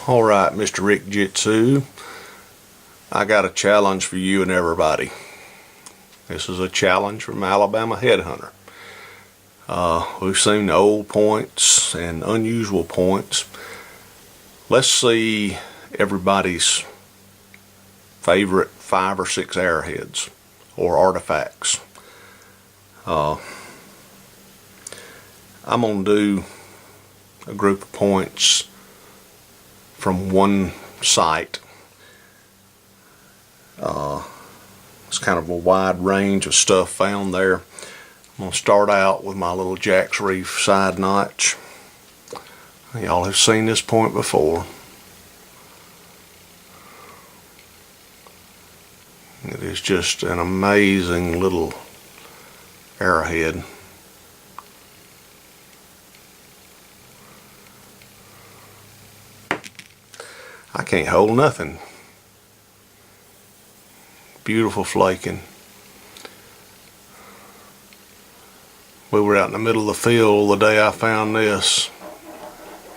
Alright, Mr. Rick Jitsu, I got a challenge for you and everybody. This is a challenge from Alabama Headhunter. We've seen old points and unusual points. Let's see everybody's favorite 5 or 6 arrowheads or artifacts. I'm going to do a group of points from one site. It's kind of a wide range of stuff found there. I'm going to start out with my little Jack's Reef side notch. Y'all have seen this point before. It is just an amazing little arrowhead. I can't hold nothing. Beautiful flaking. We were out in the middle of the field the day I found this,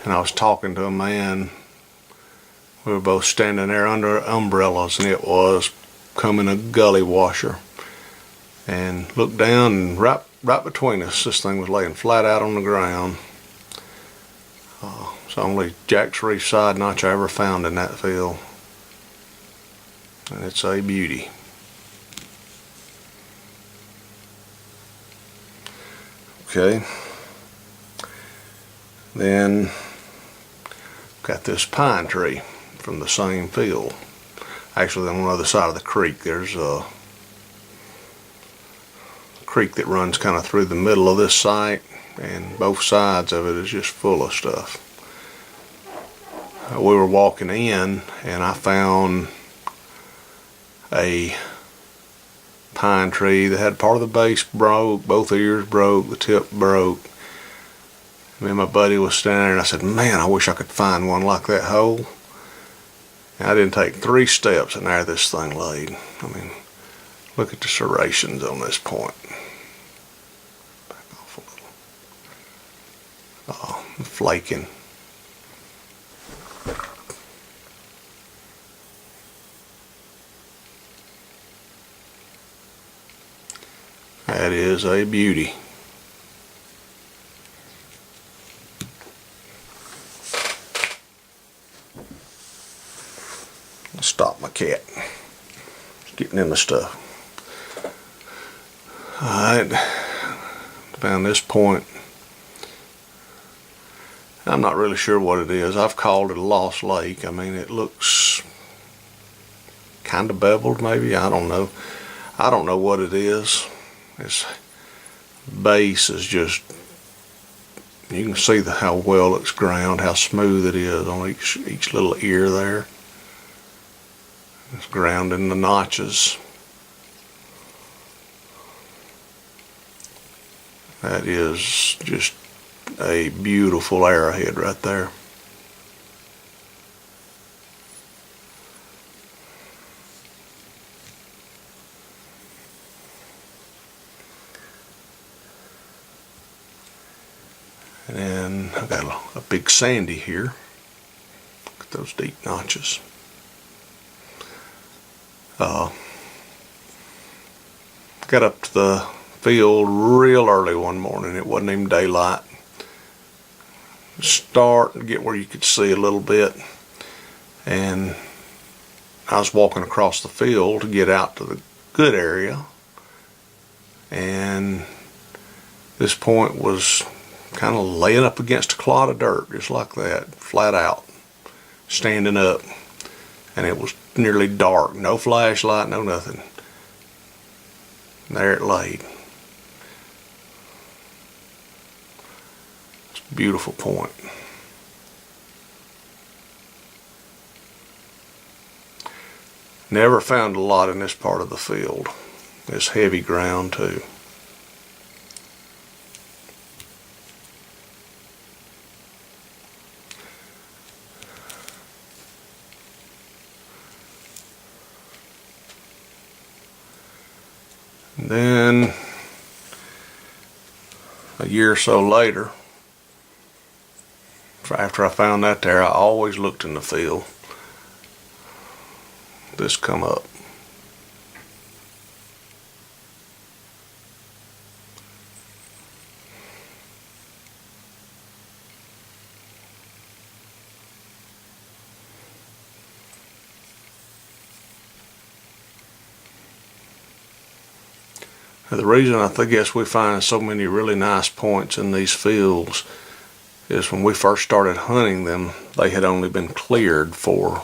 and I was talking to a man. We were both standing there under umbrellas, and it was coming a gully washer. And looked down, and right between us, this thing was laying flat out on the ground. It's the only Jack's Reef side notch I ever found in that field, and it's a beauty. Okay, then got this pine tree from the same field. Actually, on the other side of the creek, there's a creek that runs kind of through the middle of this site, and both sides of it is just full of stuff. We were walking in, and I found a pine tree that had part of the base broke, both ears broke, the tip broke. Me and my buddy was standing there, and I said, man, I wish I could find one like that whole. And I didn't take 3 steps, and there this thing laid. I mean, look at the serrations on this point. Back off a little. Oh, flaking. That is a beauty. Let's stop my cat. It's getting in the stuff. Alright, found this point. I'm not really sure what it is. I've called it a lost lake. I mean, it looks kind of beveled maybe. I don't know. I don't know what it is. Its base is just, you can see how well it's ground, how smooth it is on each little ear there. It's ground in the notches. That is just a beautiful arrowhead right there. And then I've got a big sandy here. Look at those deep notches. Got up to the field real early one morning. It wasn't even daylight. Start and get where you could see a little bit. And I was walking across the field to get out to the good area. And this point was kind of laying up against a clod of dirt, just like that, flat out, standing up, and it was nearly dark, no flashlight, no nothing. There it laid. It's a beautiful point. Never found a lot in this part of the field. It's heavy ground too. Then a year or so later, After I found that there, I always looked in the field. This come up. Now, the reason I guess we find so many really nice points in these fields is when we first started hunting them, they had only been cleared for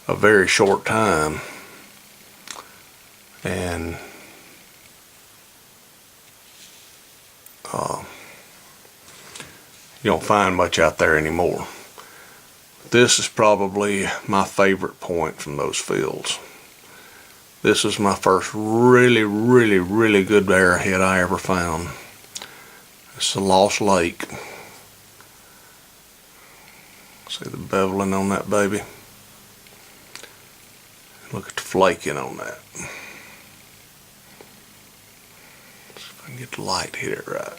a very short time. And you don't find much out there anymore. This is probably my favorite point from those fields. This is my first really good arrowhead I ever found. It's a Lost Lake. See the beveling on that baby? Look at the flaking on that. See if I can get the light hit it right.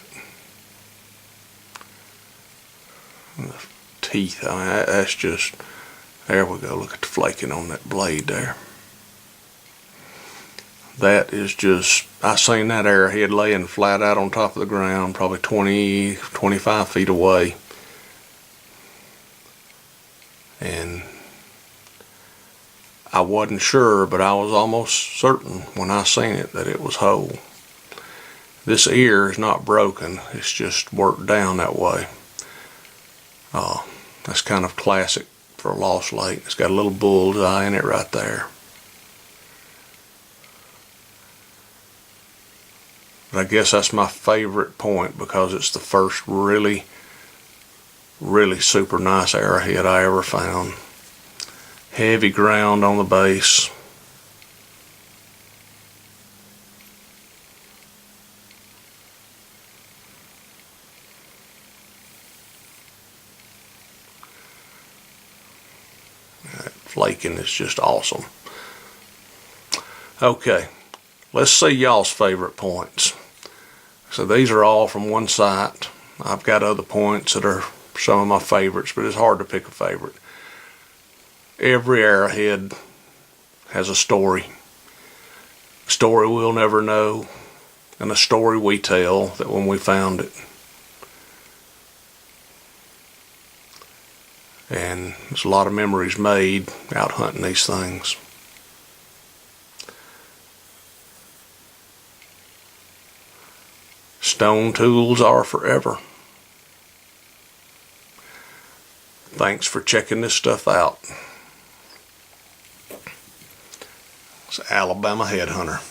And the teeth, I mean, that's just, there we go, look at the flaking on that blade there. That is just, I seen that arrowhead laying flat out on top of the ground, probably 20-25 feet away. And I wasn't sure, but I was almost certain when I seen it that it was whole. This ear is not broken, it's just worked down that way. That's kind of classic for a Lost Lake. It's got a little bull's eye in it right there. But I guess that's my favorite point because it's the first really super nice arrowhead I ever found. Heavy ground on the base. That flaking is just awesome. Okay, let's see y'all's favorite points. So these are all from one site. I've got other points that are some of my favorites, but it's hard to pick a favorite. Every arrowhead has a story. A story we'll never know, and a story we tell that when we found it. And there's a lot of memories made out hunting these things. Stone tools are forever. Thanks for checking this stuff out. It's Alabama Headhunter.